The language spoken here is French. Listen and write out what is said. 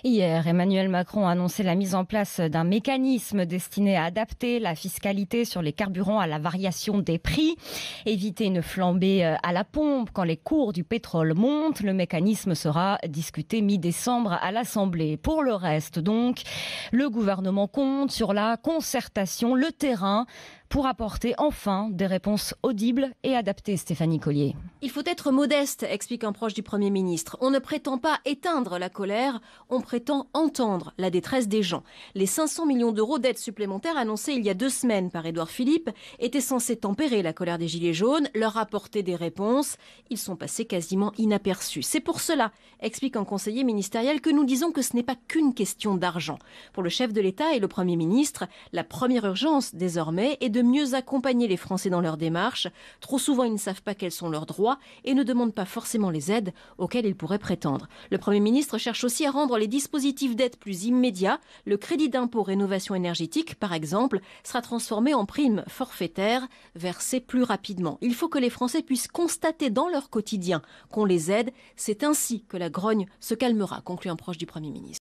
Hier, Emmanuel Macron a annoncé la mise en place d'un mécanisme destiné à adapter la fiscalité sur les carburants à la variation des prix, éviter une flambée à la pompe quand les cours du pétrole montent. Le mécanisme sera discuté mi-décembre à l'Assemblée. Pour le reste, donc, le gouvernement compte sur la concertation, le terrain, pour apporter enfin des réponses audibles et adaptées, Stéphanie Collier. Il faut être modeste, explique un proche du Premier ministre. On ne prétend pas éteindre la colère, on prétend entendre la détresse des gens. Les 500 millions d'euros d'aide supplémentaires annoncés il y a 2 semaines par Édouard Philippe étaient censés tempérer la colère des Gilets jaunes, leur apporter des réponses. Ils sont passés quasiment inaperçus. C'est pour cela, explique un conseiller ministériel, que nous disons que ce n'est pas qu'une question d'argent. Pour le chef de l'État et le Premier ministre, la première urgence désormais est de mieux accompagner les Français dans leur démarche. Trop souvent, ils ne savent pas quels sont leurs droits et ne demandent pas forcément les aides auxquelles ils pourraient prétendre. Le Premier ministre cherche aussi à rendre les dispositifs d'aide plus immédiats. Le crédit d'impôt rénovation énergétique, par exemple, sera transformé en prime forfaitaire, versée plus rapidement. Il faut que les Français puissent constater dans leur quotidien qu'on les aide. C'est ainsi que la grogne se calmera, conclut un proche du Premier ministre.